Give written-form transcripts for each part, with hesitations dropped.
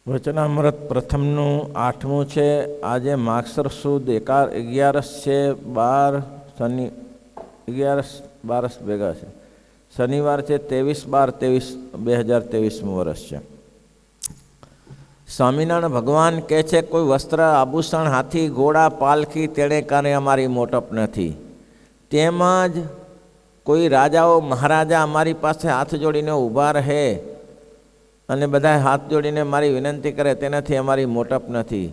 વચનામૃત પ્રથમનું 8મું છે. આજે માગસર સુદ 11 છે. 12 શનિ 11-12 ભેગા છે. શનિવાર છે 23/12/2023 વર્ષ છે. સ્વામિનારાયણ ભગવાન કહે છે કોઈ વસ્ત્ર આભૂષણ હાથી ઘોડા પાલખી તેણે કારણે અમારી મોટપ નથી. તેમજ કોઈ રાજાઓ મહારાજા અમારી પાસે હાથ જોડીને ઊભા રહે અને બધા હાથ જોડીને મારી વિનંતી કરે તેનાથી અમારી મોટપ નથી.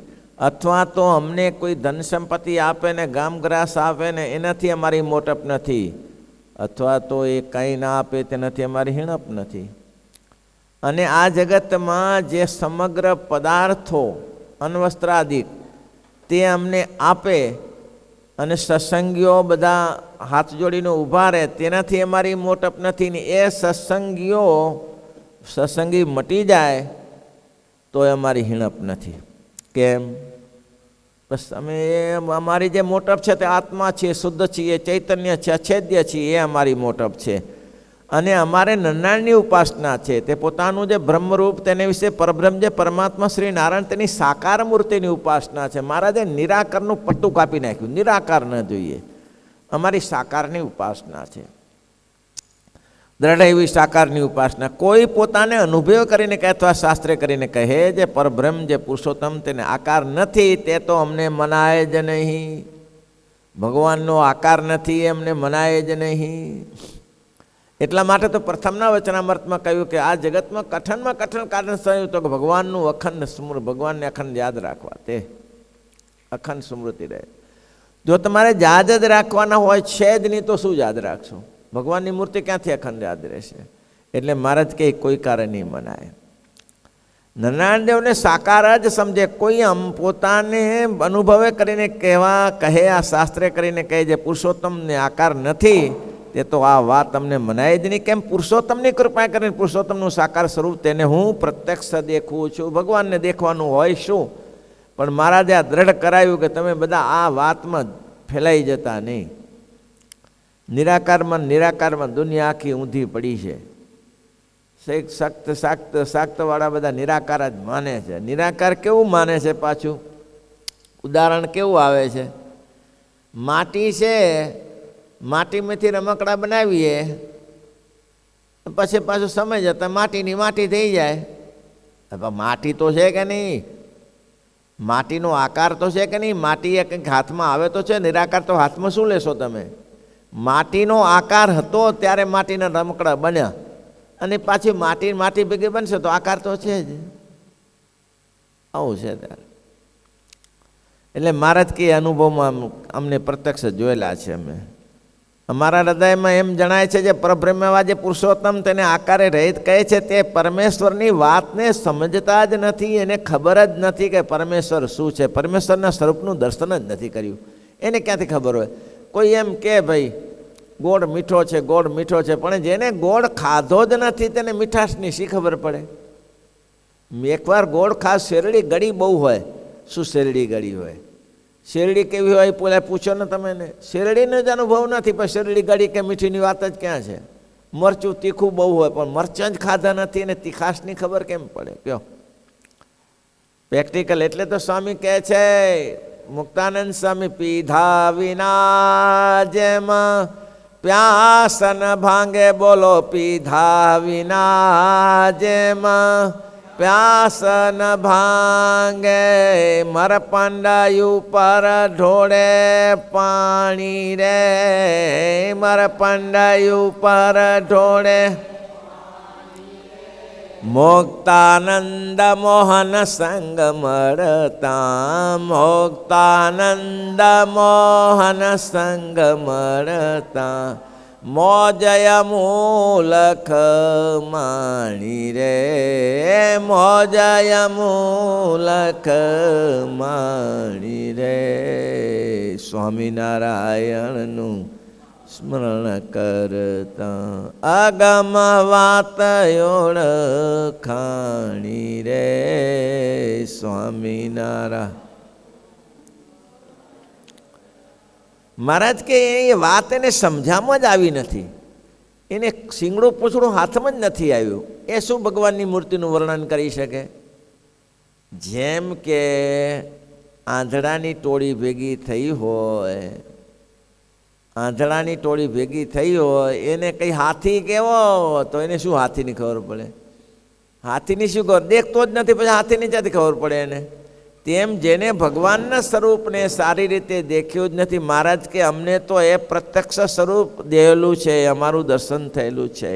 અથવા તો અમને કોઈ ધન સંપત્તિ આપે ને ગામગ્રાસ આપે ને એનાથી અમારી મોટપ નથી. અથવા તો એ કંઈ ના આપે તેનાથી અમારી હિણપ નથી. અને આ જગતમાં જે સમગ્ર પદાર્થો અન્વસ્ત્રાદિક તે અમને આપે અને સત્સંગીઓ બધા હાથ જોડીને ઊભા રહે તેનાથી અમારી મોટપ નથી. ને એ સત્સંગી મટી જાય તો એ અમારી હિણપ નથી. કેમ? બસ અમે અમારી જે મોટપ છે તે આત્મા છીએ, શુદ્ધ છીએ, ચૈતન્ય છે, અછેદ્ય છીએ, એ અમારી મોટપ છે. અને અમારે નરનારાયણની ઉપાસના છે. તે પોતાનું જે બ્રહ્મરૂપ તેને વિશે પરબ્રહ્મ જે પરમાત્મા શ્રી નારાયણ તેની સાકાર મૂર્તિની ઉપાસના છે. મહારાજે નિરાકારનું પટ્ટું કાપી નાખ્યું. નિરાકાર ન જોઈએ, અમારી સાકારની ઉપાસના છે. દ્રઢ એવી સાકારની ઉપાસના. કોઈ પોતાને અનુભવ કરીને કહે અથવા શાસ્ત્રે કરીને કહે જે પરબ્રહ્મ જે પુરુષોત્તમ તેને આકાર નથી તે તો અમને મનાય જ નહીં. ભગવાનનો આકાર નથી અમને મનાય જ નહીં. એટલા માટે તો પ્રથમના વચનામૃતમાં કહ્યું કે આ જગતમાં કઠણ કારણ થયું તો ભગવાનનું અખંડ સ્મૃતિ, ભગવાનને અખંડ યાદ રાખવા, તે અખંડ સ્મૃતિ રહે. જો તમારે યાદ જ રાખવાના હોય છે જ નહીં તો શું યાદ રાખશો? ભગવાનની મૂર્તિ ક્યાંથી અખંડ યાદ રહેશે? એટલે મહારાજ કે કોઈ કારણ નહીં મનાય. નારાયણ દેવને સાકાર જ સમજે. કોઈ પોતાને અનુભવે કરીને કહે આ શાસ્ત્રે કરીને કહે જે પુરુષોત્તમને આકાર નથી તે તો આ વાત તમને મનાય જ નહીં. કેમ? પુરુષોત્તમની કૃપા કરીને પુરુષોત્તમનું સાકાર સ્વરૂપ તેને હું પ્રત્યક્ષ દેખું છું. ભગવાનને દેખવાનું હોય શું? પણ મહારાજે આ દ્રઢ કરાયું કે તમે બધા આ વાતમાં ફેલાઈ જતા નહીં. નિરાકારમાં દુનિયા આખી ઊંધી પડી છે. શાક્તવાળા બધા નિરાકાર જ માને છે. નિરાકાર કેવું માને છે? પાછું ઉદાહરણ કેવું આવે છે? માટી છે, માટીમાંથી રમકડા બનાવીએ પછી પાછું સમય જતા માટીની માટી થઈ જાય. માટી તો છે કે નહીં? માટીનો આકાર તો છે કે નહીં? માટી કંઈક હાથમાં આવે તો છે. નિરાકાર તો હાથમાં શું લેશો તમે? માટીનો આકાર હતો ત્યારે માટીના રમકડા બન્યા અને પાછી માટી ભેગી બનશે તો આકાર તો છે જ. આવું છે ત્યારે. એટલે મહારાજ કે અનુભવમાં અમને પ્રત્યક્ષ જોયેલા છે. અમે અમારા હૃદયમાં એમ જણાય છે જે પરબ્રહ્મવા જે પુરુષોત્તમ તેને આકારે રહિત કહે છે તે પરમેશ્વરની વાતને સમજતા જ નથી. એને ખબર જ નથી કે પરમેશ્વર શું છે. પરમેશ્વરના સ્વરૂપનું દર્શન જ નથી કર્યું. એને ક્યાંથી ખબર હોય? કોઈ એમ કે ભાઈ ગોળ મીઠો છે, ગોળ મીઠો છે, પણ જેને ગોળ ખાધો જ નથી તેને મીઠાશની શી ખબર પડે? એકવાર ગોળ શેરડી ગળી બહુ હોય. શું શેરડી ગળી હોય? શેરડી કેવી હોય પેલા પૂછો ને તમે ને. શેરડીનો જ અનુભવ નથી પણ શેરડી ગળી કે મીઠીની વાત જ ક્યાં છે? મરચું તીખું બહુ હોય પણ મરચાં જ ખાધા નથી અને તીખાશની ખબર કેમ પડે? કયો પ્રેક્ટિકલ. એટલે તો સ્વામી કહે છે મુક્તાનંદ સ્વામી પીધા વિના જેમ પ્યાસ ન ભાંગે. બોલો પીધા વિના જેમ પ્યાસ ન ભાંગે. મરપંડાયું પર ઢોળે પાણી રે. મરપંડાયું પર ઢોળે મોક્તાનંદ મોહન સંગ મળતા. મોક્તાનંદ મોહન સંગ મળતા. મોજય મૂલખ માણી રે. મોજય મૂલખ માણી રે. સ્વામિનારાયણનું સ્મરણ કરતા અગમ વાત ઓળખાણી રે. સ્વામિનારાયણ. મહારાજ કે એ વાત એને સમજામાં જ આવી નથી. એને શીંગડું પૂછડું હાથમાં જ નથી આવ્યું. એ શું ભગવાનની મૂર્તિનું વર્ણન કરી શકે? જેમ કે આંધળાની ટોળી ભેગી થઈ હોય, આંધળાની ટોળી ભેગી થઈ હોય, એને કંઈ હાથી કેવો તો એને શું હાથીની ખબર પડે? હાથીની શું ખબર? દેખતો જ નથી, પછી હાથીની ક્યાંથી ખબર પડે એને? તેમ જેને ભગવાનના સ્વરૂપને સારી રીતે દેખ્યું જ નથી, મહારાજ કે અમને તો એ પ્રત્યક્ષ સ્વરૂપ દેલું છે, અમારું દર્શન થયેલું છે.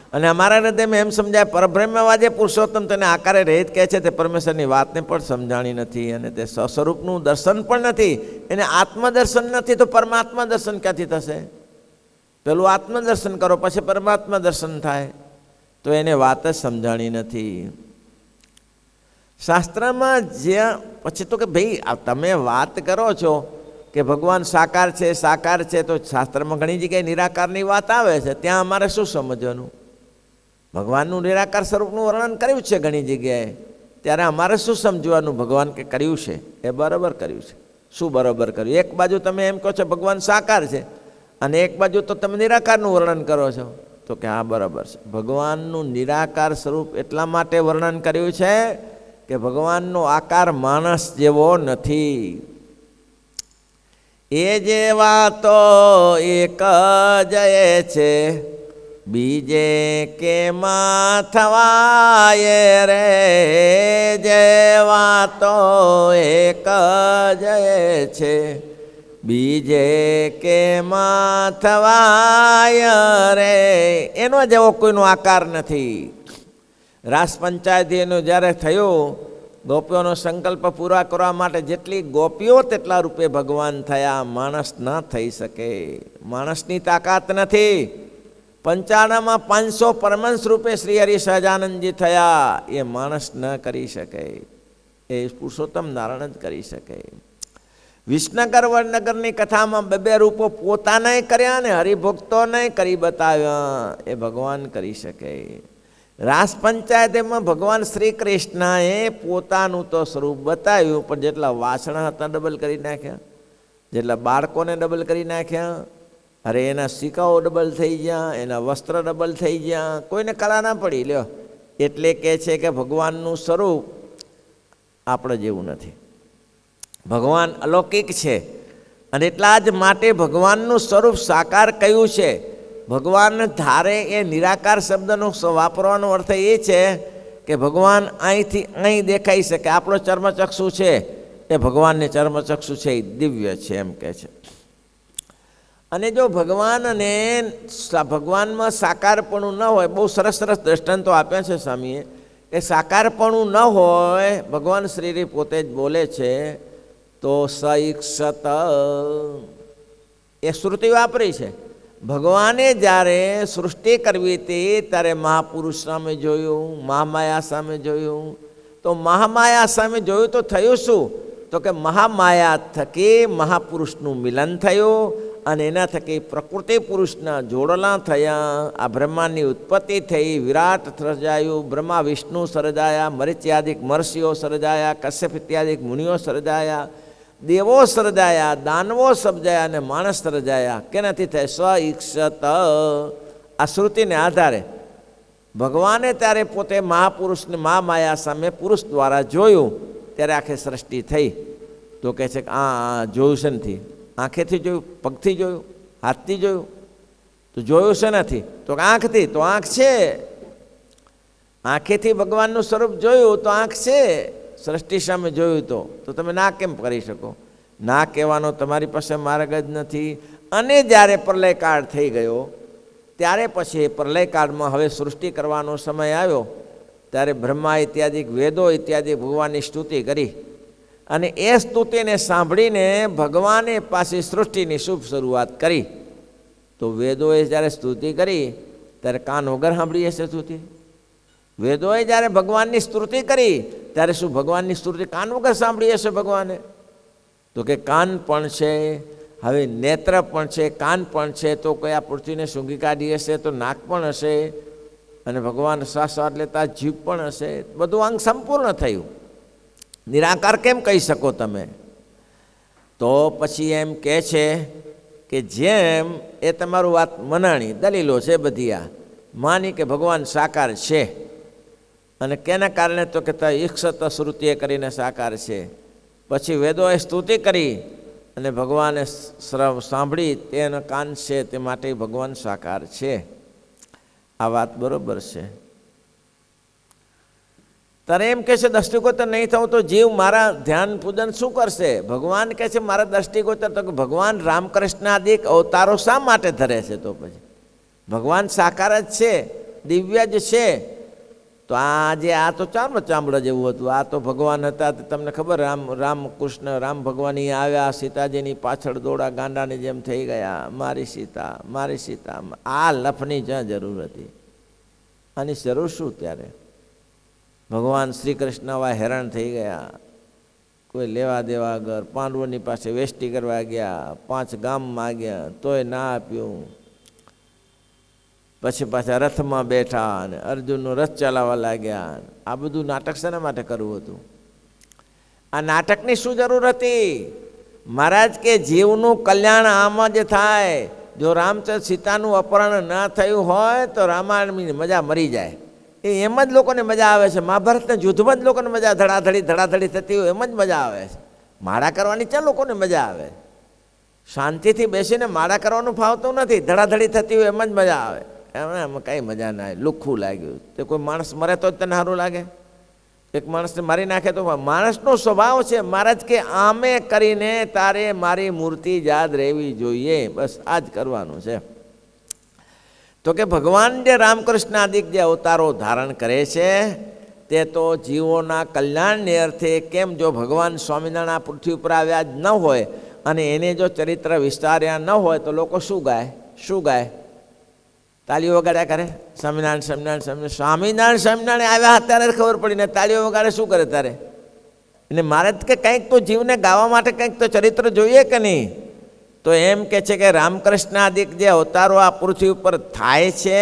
અને અમારા હૃદયમાં એમ સમજાય પરબ્રહ્મવાદે પુરુષોત્તમ તેને આકારે રહિત કહે છે, તે પરમેશ્વરની વાતને પણ સમજાણી નથી અને તે સ્વસ્વરૂપનું દર્શન પણ નથી, એને આત્મદર્શન નથી, તો પરમાત્મા દર્શન ક્યાંથી થશે? પેલું આત્મદર્શન કરો પછી પરમાત્મા દર્શન થાય, તો એને વાત જ સમજાણી નથી. શાસ્ત્રમાં જ્યાં પછી તો કે ભાઈ તમે વાત કરો છો કે ભગવાન સાકાર છે, સાકાર છે, તો શાસ્ત્રમાં ઘણી જગ્યાએ નિરાકારની વાત આવે છે, ત્યાં અમારે શું સમજવાનું? ભગવાનનું નિરાકાર સ્વરૂપનું વર્ણન કર્યું છે ઘણી જગ્યાએ, ત્યારે અમારે શું સમજવાનું? ભગવાન કે કર્યું છે એ બરાબર કર્યું છે. શું બરાબર કર્યું? એક બાજુ તમે એમ કહો છો ભગવાન સાકાર છે અને એક બાજુ તો તમે નિરાકારનું વર્ણન કરો છો, તો કે હા બરાબર છે. ભગવાનનું નિરાકાર સ્વરૂપ એટલા માટે વર્ણન કર્યું છે કે ભગવાનનો આકાર માણસ જેવો નથી. એ જેવા તો એક જ છે, બીજે કેમાં થવાય રે. જેવા તો એક જ છે, બીજે કેમાં થવાય રે. એનો જેવો કોઈનો આકાર નથી. રાસ પંચાયતીનું જ્યારે થયું, ગોપીઓનો સંકલ્પ પૂરા કરવા માટે જેટલી ગોપીઓ તેટલા રૂપે ભગવાન થયા, માણસ ન થઈ શકે, માણસની તાકાત નથી. 95માં 500 પરમહંસ રૂપે શ્રી હરિ સહજાનંદજી થયા, એ માણસ ન કરી શકે, એ પુરુષોત્તમ નારાયણ જ કરી શકે. વિસનગર વડનગરની કથામાં 2 રૂપો પોતાને કર્યા ને હરિભક્તોને કરી બતાવ્યા, એ ભગવાન કરી શકે. રાસ પંચાયતમાં ભગવાન શ્રી કૃષ્ણએ પોતાનું તો સ્વરૂપ બતાવ્યું, પણ જેટલા વાસણા હતા ડબલ કરી નાખ્યા, જેટલા બાળકોને ડબલ કરી નાખ્યા. અરે એના સિક્કાઓ ડબલ થઈ ગયા, એના વસ્ત્ર ડબલ થઈ ગયા, કોઈને કળા ના પડી. લ્યો, એટલે કહે છે કે ભગવાનનું સ્વરૂપ આપણે જેવું નથી, ભગવાન અલૌકિક છે. અને એટલા જ માટે ભગવાનનું સ્વરૂપ સાકાર કયું છે. ભગવાન ધારે એ નિરાકાર શબ્દનો વાપરવાનો અર્થ એ છે કે ભગવાન અહીંથી અહીં દેખાઈ શકે. આપણો ચર્મચક્ષુ છે એ ભગવાનને ચર્મચક્ષુ છે એ દિવ્ય છે એમ કહે છે. અને જો ભગવાનમાં સાકારપણું ન હોય, બહુ સરસ સરસ દ્રષ્ટાંતો આપ્યા છે સ્વામીએ, કે સાકારપણું ન હોય, ભગવાન શ્રી પોતે જ બોલે છે, તો સઈક્ષત એ શ્રુતિ વાપરી છે. ભગવાને જ્યારે સૃષ્ટિ કરવી હતી ત્યારે મહાપુરુષ સામે જોયું, મહામાયા સામે જોયું. તો મહામાયા સામે જોયું તો થયું શું? તો કે મહામાયા થકી મહાપુરુષનું મિલન થયું અને એના થકી પ્રકૃતિ પુરુષના જોડલા થયા. આ બ્રહ્માંડની ઉત્પત્તિ થઈ, વિરાટ સર્જાયું, બ્રહ્મા વિષ્ણુ સર્જાયા, મરીચ્યાદિક મહર્ષિઓ સર્જાયા, કશ્યપ ઇત્યાદિક મુનિઓ સર્જાયા, દેવો સર્જાયા, દાનવો સર્જાયા અને માણસ સર્જાયા. કેનાથી થાય? સ્વ ઈક્ષત. આ શ્રુતિને આધારે ભગવાને ત્યારે પોતે મહાપુરુષને મહામાયા સામે પુરુષ દ્વારા જોયું, ત્યારે આખી સૃષ્ટિ થઈ. તો કહે છે કે આ જોયું છે નથી, આંખેથી જોયું, પગથી જોયું, હાથથી જોયું, તો જોયું છે નથી, તો આંખથી. તો આંખ છે, આંખેથી ભગવાનનું સ્વરૂપ જોયું તો આંખ છે. સૃષ્ટિ સામે જોયું તો તમે ના કેમ કરી શકો? ના કહેવાનો તમારી પાસે માર્ગ જ નથી. અને જ્યારે પ્રલયકાળ થઈ ગયો, ત્યારે પછી પ્રલયકાળમાં હવે સૃષ્ટિ કરવાનો સમય આવ્યો, ત્યારે બ્રહ્મા ઇત્યાદિ વેદો ઇત્યાદિ ભગવાનની સ્તુતિ કરી. અને એ સ્તુતિને સાંભળીને ભગવાને પાસે સૃષ્ટિની શુભ શરૂઆત કરી. તો વેદોએ જ્યારે સ્તુતિ કરી ત્યારે કાન વગર સાંભળી હશે સ્તુતિ? વેદોએ જ્યારે ભગવાનની સ્તુતિ કરી ત્યારે શું ભગવાનની સ્તુતિ કાન વગર સાંભળી હશે ભગવાને? તો કે કાન પણ છે, હવે નેત્ર પણ છે, કાન પણ છે, તો કયા પૃથ્વીને સૂંઘી કાઢી હશે? તો નાક પણ હશે, અને ભગવાન શ્વાસ લેતા જીભ પણ હશે. બધું અંગ સંપૂર્ણ થયું. નિરાકાર કેમ કહી શકો તમે? તો પછી એમ કહે છે કે જેમ એ તમારું વાત મનાણી દલીલો છે બધી, આ માની કે ભગવાન સાકાર છે, અને કેના કારણે તો કે ઈક્ષત શ્રુતિએ કરીને સાકાર છે. પછી વેદોએ સ્તુતિ કરી અને ભગવાને સાંભળી તેનો કાન છે, તે માટે ભગવાન સાકાર છે. આ વાત બરોબર છે. તારે એમ કહે છે દ્રષ્ટિગોચર નહીં થવું તો જીવ મારા ધ્યાન પૂજન શું કરશે? ભગવાન કહે છે મારા દ્રષ્ટિગોચર, તો ભગવાન રામકૃષ્ણાદિક અવતારો શા માટે ધરે છે? તો પછી ભગવાન સાકાર જ છે, દિવ્ય જ છે. તો આ તો ચામડા જેવું હતું. આ તો ભગવાન હતા, તમને ખબર, રામ ભગવાન અહીંયા આવ્યા, સીતાજીની પાછળ દોડા ગાંડાની જેમ થઈ ગયા, મારી સીતા મારી સીતા. આ લફની જ્યાં જરૂર હતી, આની જરૂર શું? ત્યારે ભગવાન શ્રી કૃષ્ણ આવા હેરાન થઈ ગયા, કોઈ લેવા દેવા આગળ પાંડવોની પાસે વેષ્ટી કરવા ગયા, 5 ગામ માગ્યા તોય ના આપ્યું. પછી પાછા રથમાં બેઠા અને અર્જુનનો રથ ચલાવવા લાગ્યા. આ બધું નાટક શેના માટે કરવું હતું? આ નાટકની શું જરૂર હતી? મહારાજ કે જીવનું કલ્યાણ આમાં જ થાય. જો રામચંદ્ર સીતાનું અપહરણ ન થયું હોય તો રામાયણની મજા મરી જાય. એમ જ લોકોને મજા આવે છે. મહાભારતના યુદ્ધમાં જ લોકોને મજા, ધડાધડી થતી હોય એમ જ મજા આવે છે. માળા કરવાની ક્યાં લોકોને મજા આવે? શાંતિથી બેસીને માળા કરવાનું ફાવતું નથી, ધડાધડી થતી હોય એમ જ મજા આવે. એમાં કાંઈ મજા ના આવે, લુખ્ખું લાગ્યું. તે કોઈ માણસ મરે તો જ તને સારું લાગે? એક માણસને મારી નાખે તો? માણસનો સ્વભાવ છે. મહારાજ કે આમે કરીને તારે મારી મૂર્તિ યાદ રહેવી જોઈએ, બસ આ જ કરવાનું છે. તો કે ભગવાન જે રામકૃષ્ણ આદિક જે અવતારો ધારણ કરે છે તે તો જીવોના કલ્યાણને અર્થે. કેમ? જો ભગવાન સ્વામિનારાયણ પૃથ્વી ઉપર આવ્યા જ ન હોય અને એને જો ચરિત્ર વિસ્તાર્યા ન હોય તો લોકો શું ગાય? શું ગાય? તાળીઓ વગાડ્યા કરે. સ્વામિનારાયણ આવ્યા ત્યારે ખબર પડી ને તાળીઓ વગાડે શું કરે તારે? અને મારે કે કંઈક તો જીવને ગાવા માટે કંઈક તો ચરિત્ર જોઈએ કે નહીં? તો એમ કે છે કે રામકૃષ્ણાદિક જે અવતારો આ પૃથ્વી ઉપર થાય છે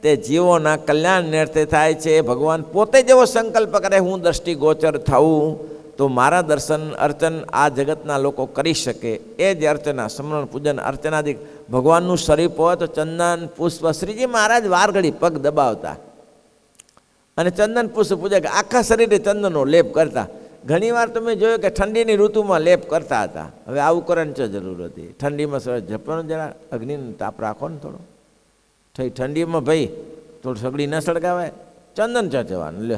તે જીવોના કલ્યાણને અર્થે થાય છે. ભગવાન પોતે જેવો સંકલ્પ કરે હું દ્રષ્ટિગોચર થવું તો મારા દર્શન અર્ચન આ જગતના લોકો કરી શકે. એ જ અર્ચના, સ્મરણ, પૂજન, અર્ચનાદિક. ભગવાનનું શરીર હોય તો ચંદન પુષ્પ, શ્રીજી મહારાજ વારઘડી પગ દબાવતા અને ચંદન પુષ્પ પૂજા, આખા શરીરે ચંદનનો લેપ કરતા. ઘણીવાર તમે જોયું કે ઠંડીની ઋતુમાં લેપ કરતા હતા. હવે આવું કરવાની શું જરૂર હતી? ઠંડીમાં જપવાનું જરા અગ્નિનો તાપ રાખો ને થોડો. ઠંડીમાં ભાઈ થોડું સગડી ન સળગાવાય, ચંદન ચચવાનું લે.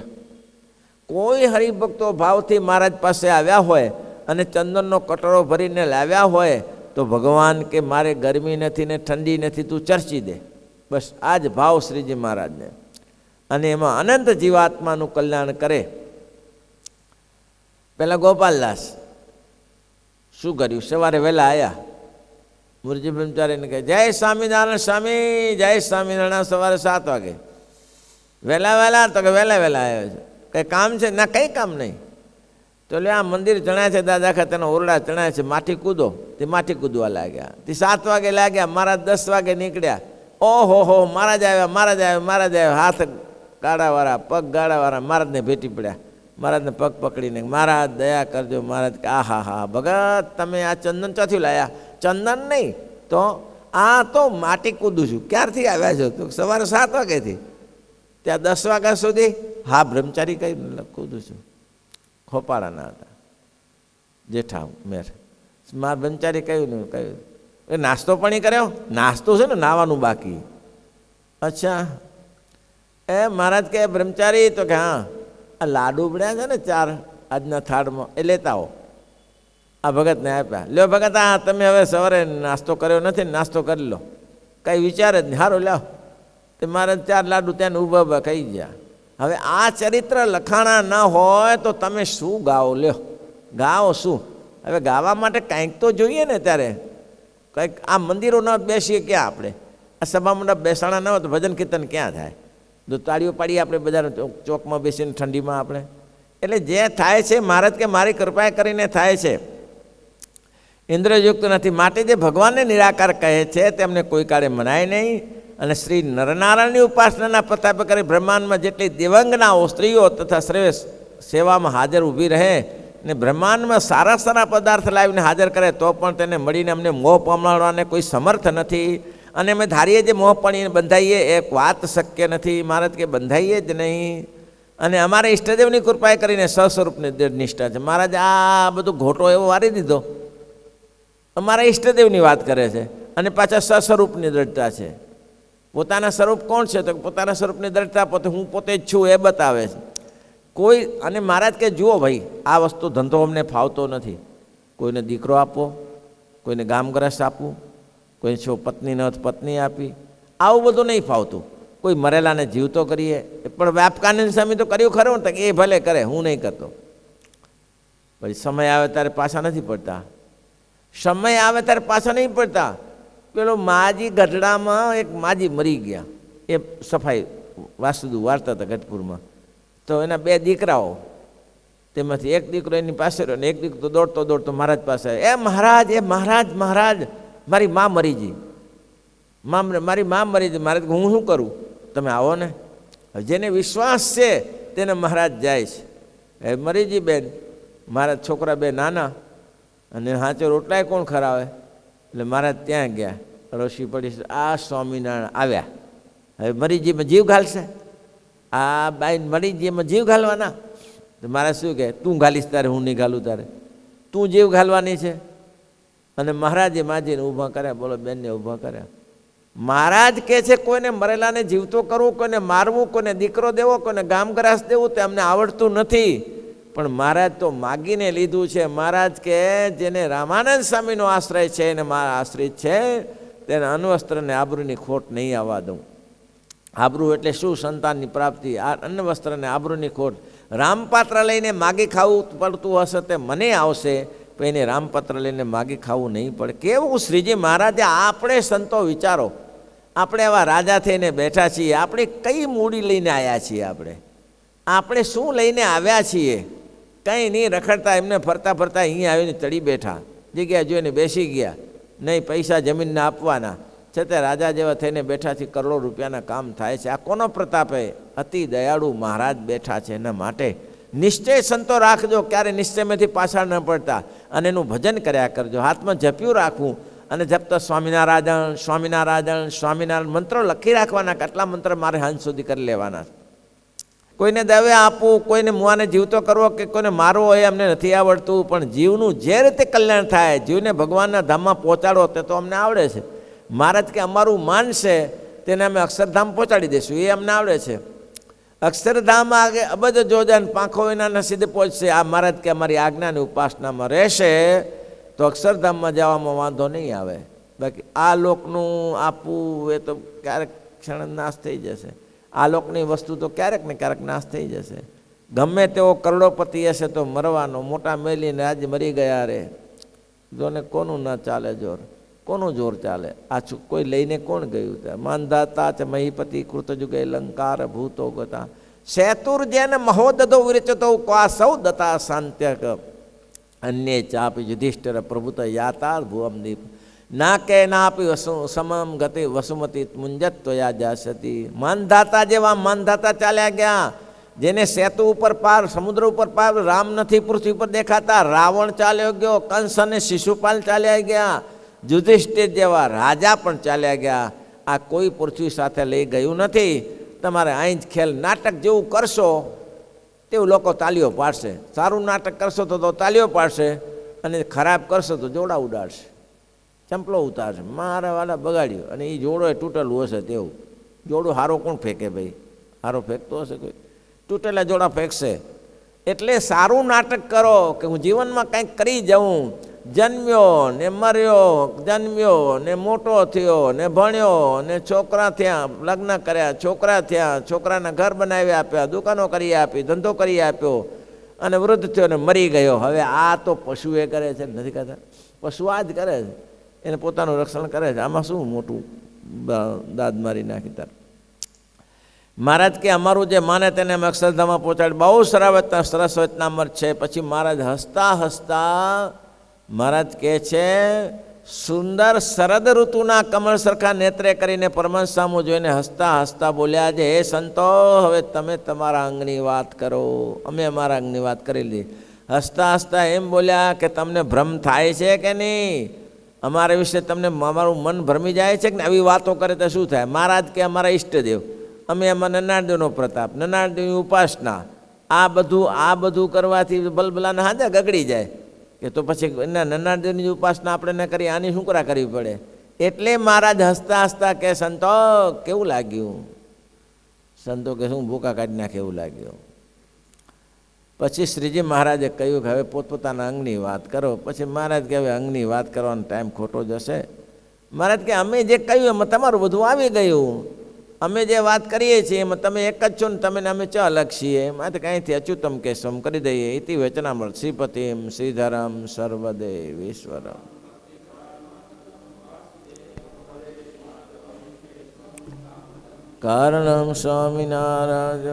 કોઈ હરિભક્તો ભાવથી મહારાજ પાસે આવ્યા હોય અને ચંદનનો કટોરો ભરીને લાવ્યા હોય તો ભગવાન કે મારે ગરમી નથી ને ઠંડી નથી, તું ચર્ચી દે. બસ આ જ ભાવ શ્રીજી મહારાજને. અને એમાં અનંત જીવાત્માનું કલ્યાણ કરે. પહેલાં ગોપાલદાસ શું કર્યું? સવારે વહેલા આવ્યા, મુરજી બ્રહ્મચારીને કહે જય સ્વામિનારાયણ સ્વામી, જય સ્વામિનારાયણ. સવારે 7 વાગે વહેલા તો કે વહેલા આવ્યા છે. કંઈ કામ છે? ના, કંઈ કામ નહીં. તો લે આ મંદિર ચણાય છે, દાદા ખાતેના ઓરડા ચણાય છે, માટી કૂદો. તે માટી કૂદવા લાગ્યા. તે 7 વાગે લાગ્યા, મારા 10 વાગે નીકળ્યા. ઓહો મહારાજ આવ્યા. હાથ ગાડાવાળા, પગ ગાડાવાળા મહારાજને ભેટી પડ્યા. મહારાજને પગ પકડીને મહારાજ દયા કરજો. મહારાજ હા ભગત તમે આ ચંદન ચોથી લાયા? ચંદન નહીં તો આ તો માટી કૂદું છું. ક્યારથી આવ્યા છો? તો સવારે 7 વાગ્યાથી ત્યાં 10 વાગ્યા સુધી. હા બ્રહ્મચારી કઈ કૂદું છું. ખોપાળાના હતા જેઠા મેર. મારા બ્રહ્મચારી કહ્યું એ નાસ્તો પાણી કર્યો? નાસ્તો છે ને, નાવાનું બાકી. અચ્છા એ મહારાજ કે બ્રહ્મચારી? તો કે હા આ લાડુ પડ્યા છે ને 4 આજના થાળમાં, એ લેતા આવો. આ ભગતને આપ્યા. લ્યો ભગત, આ તમે હવે સવારે નાસ્તો કર્યો નથી ને, નાસ્તો કરી લો. કંઈ વિચાર જ નહીં. સારું લાવ. તે મારે 4 લાડુ ત્યાં ઊભા ખાઈ ગયા. હવે આ ચરિત્ર લખાણા ન હોય તો તમે શું ગાઓ? લ્યો ગાઓ શું? હવે ગાવા માટે કંઈક તો જોઈએ ને. ત્યારે કંઈક આ મંદિરો ન બેસીએ ક્યાં આપણે? આ સભા મંડપ બેસાણા ન હોય તો ભજન કીર્તન ક્યાં થાય? જો તાળીઓ પાડીએ આપણે બધા ચોકમાં બેસીને ઠંડીમાં આપણે. એટલે જે થાય છે મહારાજ કે મારી કૃપા કરીને થાય છે, ઇન્દ્રયુક્ત નથી. માટે જે ભગવાનને નિરાકાર કહે છે તેમને કોઈ કાળે મનાય નહીં. અને શ્રી નરનારાયણની ઉપાસનાના પ્રતાપે કરી બ્રહ્માંડમાં જેટલી દેવંગનાઓ સ્ત્રીઓ તથા શ્રેષ્ઠ સેવામાં હાજર ઊભી રહે ને બ્રહ્માંડમાં સારા પદાર્થ લાવીને હાજર કરે તો પણ તેને મળીને અમને મોહ પામવાને કોઈ સમર્થ નથી. અને અમે ધારીએ જે મોહ પાણીને બંધાઈએ એ વાત શક્ય નથી. મહારાજ કે બંધાઈએ જ નહીં. અને અમારા ઈષ્ટદેવની કૃપાએ કરીને સ્વસ્વરૂપની નિષ્ઠા છે. મહારાજ આ બધું ઘોટો એવો વારી દીધો, અમારા ઈષ્ટદેવની વાત કરે છે અને પાછા સ્વસ્વરૂપની દ્રઢતા છે. પોતાના સ્વરૂપ કોણ છે? તો પોતાના સ્વરૂપની દ્રઢતા પોતે હું પોતે જ છું એ બતાવે છે કોઈ. અને મહારાજ કે જુઓ ભાઈ, આ વસ્તુ ધંધો અમને ફાવતો નથી. કોઈને દીકરો આપવો, કોઈને ગામગ્રસ્ત આપવું, કોઈ છો પત્ની ન પત્ની આપી, આવું બધું નહીં ફાવતું. કોઈ મરેલાને જીવતો કરીએ, પણ વ્યાપકાનંદ સ્વામી તો કર્યું ખરું ને, એ ભલે કરે, હું નહીં કરતો. પછી સમય આવે ત્યારે પાછા નથી પડતા, સમય આવે ત્યારે પાછા નહીં પડતા. પેલો માજી ગઢડામાં એક માજી મરી ગયા, એ સફાઈ વાસુદુ વાર્તા હતા ગઢપુરમાં. તો એના 2 દીકરાઓ, તેમાંથી એક દીકરો એની પાસે રહ્યો ને એક દીકરો દોડતો દોડતો મહારાજ પાસે આવ્યો. એ મહારાજ મહારાજ મારી મા મરી ગઈ, મારી મા મરી ગઈ. મહારાજ હું શું કરું? તમે આવો ને. જેને વિશ્વાસ છે તેને મહારાજ જાય છે. એ મરી ગઈ બેન, મારા છોકરા 2 નાના, અને હાચો રોટલાય કોણ ખરાવે? એટલે મહારાજ ત્યાં ગયા, રોશી પડી, આ સ્વામિનારાયણ આવ્યા. હવે મરી જીમાં જીવ ઘાલશે? આ બાઈ મરી જીમાં જીવ ઘાલવાના? તો મહારાજ શું કહે? તું ઘાલીશ તારે, હું નહીં ઘાલું તારે, તું જીવ ઘાલવાની છે. અને મહારાજે માજીને ઊભા કર્યા, બોલો બેનને ઊભા કર્યા. મહારાજ કહે છે કોઈને મરેલાને જીવતો કરવું, કોઈને મારવું, કોઈને દીકરો દેવો, કોઈને ગામગ્રાસ દેવું તે અમને આવડતું નથી, પણ મહારાજ તો માગીને લીધું છે. મહારાજ કે જેને રામાનંદ સ્વામીનો આશ્રય છે એને મારા આશ્રિત છે, તેને અન્નવસ્ત્રને આબરૂની ખોટ નહીં આવવા દઉં. આબરૂ એટલે શું? સંતાનની પ્રાપ્તિ. આ અન્નવસ્ત્ર અને આબરૂની ખોટ રામપાત્ર લઈને માગી ખાવું પડતું હશે તે મને આવશે, પણ એને રામપત્ર લઈને માગી ખાવું નહીં પડે. કેવું શ્રીજી મહારાજે! આપણે સંતો વિચારો, આપણે આવા રાજા થઈને બેઠા છીએ, આપણે કઈ મૂડી લઈને આવ્યા છીએ? આપણે શું લઈને આવ્યા છીએ? કંઈ નહીં, રખડતા એમને ફરતા ફરતા અહીંયા આવીને ચડી બેઠા, જગ્યા જોઈને બેસી ગયા, નહીં પૈસા જમીનના આપવાના, છતાં રાજા જેવા થઈને બેઠા છે. કરોડો રૂપિયાના કામ થાય છે. આ કોનો પ્રતાપે? અતિ દયાળુ મહારાજ બેઠા છે. એના માટે નિશ્ચય સંતો રાખજો, ક્યારે નિશ્ચયમાંથી પાછળ ન પડતા, અને એનું ભજન કર્યા કરજો. હાથમાં જપ્યું રાખવું, અને જપતા સ્વામિનારાયણ સ્વામિનારાયણ સ્વામિનારાયણ મંત્રો લખી રાખવાના. કેટલા મંત્ર મારે હાંજ સુધી કરી લેવાના. કોઈને દવે આપવું, કોઈને મુવાને જીવતો કરવો કે કોઈને મારવો એ અમને નથી આવડતું, પણ જીવનું જે રીતે કલ્યાણ થાય, જીવને ભગવાનના ધામમાં પહોંચાડો તે તો અમને આવડે છે. મહારાજ કે અમારું માન છે તેને અમે અક્ષરધામ પહોંચાડી દઈશું, એ અમને આવડે છે. અક્ષરધામ આગે અબજ જોજન પાંખો વિનાના સીધે પહોંચશે. આ મહારાજ કે અમારી આજ્ઞાની ઉપાસનામાં રહેશે તો અક્ષરધામમાં જવામાં વાંધો નહીં આવે. બાકી આ લોકનું આપવું એ તો ક્યારેક ક્ષણ નાશ થઈ જશે. આ લોકની વસ્તુ તો ક્યારેક ને ક્યારેક નાશ થઈ જશે. ગમે તેવો કરોડોપતિ હશે તો મરવાનો. મોટા મેલીને આજે મરી ગયા રે, જોને કોનું ના ચાલે જોર, કોનું જોર ચાલે? આ કોઈ લઈને કોણ ગયું? ત્યાં માનધાતા ચ મહીપતિ કૃતજુગે લંકાર ભૂતો ગતા શેતુર જેન મહોદધો વિરચતો કા સૌ દતા શાંત્યક અન્ય ચાપી યુધિષ્ઠિર પ્રભુત યાતાર ભુવમદીપ ના કે ના આપી સમમ ગતિ વસુમતી મુંજત્વયા જાસતી. માનધાતા જેવા માનધાતા ચાલ્યા ગયા, જેને સેતુ ઉપર પાર, સમુદ્ર ઉપર પાર, રામ નથી પૃથ્વી પર દેખાતા, રાવણ ચાલ્યો ગયો, કંસ અને શિશુપાલ ચાલ્યા ગયા, યુધિષ્ઠિર જેવા રાજા પણ ચાલ્યા ગયા. આ કોઈ પૃથ્વી સાથે લઈ ગયું નથી. તમારે અહીં જ ખેલ નાટક જેવું કરશો તેવું લોકો તાલીઓ પાડશે. સારું નાટક કરશો તો તાલીઓ પાડશે, અને ખરાબ કરશો તો જોડા ઉડાડશે, ચંપલો ઉતારશે. મારા વાળા બગાડ્યું, અને એ જોડો એ તૂટેલું હશે તેવું. જોડું હારો કોણ ફેંકે ભાઈ? હારો ફેંકતો હશે કોઈ? તૂટેલા જોડા ફેંકશે. એટલે સારું નાટક કરો કે હું જીવનમાં કંઈક કરી જાઉં. જન્મ્યો ને મર્યો, જન્મ્યો ને મોટો થયો ને ભણ્યો ને છોકરા થયા, લગ્ન કર્યા, છોકરા થયા, છોકરાના ઘર બનાવી આપ્યા, દુકાનો કરી આપી, ધંધો કરી આપ્યો, અને વૃદ્ધ થયો ને મરી ગયો. હવે આ તો પશુએ કરે છે, નથી કરતા? પશુ આ જ કરે છે, એને પોતાનું રક્ષણ કરે છે. આમાં શું મોટું દાદ મારી નાખી તાર? મહારાજ કે અમારું જે માને તેને અમે અક્ષરધામમાં પહોંચાડી. બહુ સરસ વચનામૃત છે. પછી મહારાજ હસતા હસતા મહારાજ કહે છે, સુંદર શરદ ઋતુના કમળ સરખા નેત્રે કરીને પરમાનંદ સામું જોઈને હસતા હસતા બોલ્યા છે, હે સંતો, હવે તમે તમારા અંગની વાત કરો, અમે અમારા અંગની વાત કરી લીધી. હસતા હસતા એમ બોલ્યા કે તમને ભ્રમ થાય છે કે નહીં? અમારા વિશે તમને અમારું મન ભરમી જાય છે કે આવી વાતો કરે તો શું થાય? મહારાજ કે અમારા ઈષ્ટદેવ, અમે એમાં નનાદેવનો પ્રતાપ, નનાદેવની ઉપાસના, આ બધું કરવાથી બલબલાના હાથે ગગડી જાય કે તો પછી એના નનાદેવની ઉપાસના આપણે ન કરીએ, આની શું કરવી પડે. એટલે મહારાજ હસતા હસતા કે સંતો કેવું લાગ્યું? સંતો કે શું ભૂકા કાઢી નાખે એવું લાગ્યું. પછી શ્રીજી મહારાજે કહ્યું કે હવે પોતપોતાના અંગની વાત કરો. પછી મહારાજ કે હવે અંગની વાત કરવાનો ટાઈમ ખોટો જશે. મહારાજ કે અમે જે કહ્યું એમાં તમારું બધું આવી ગયું. અમે જે વાત કરીએ છીએ એમાં તમે એક જ છો ને, તમે અમે ચ અલગ છીએ. એમાંથી કાંઈથી અચ્યુતમ કેશવમ કરી દઈએ. ઇતિ વચનામૃત શ્રીપતિમ શ્રીધરમ સર્વદેવીશ્વરમ. કારણમ સ્વામિનારાયણ.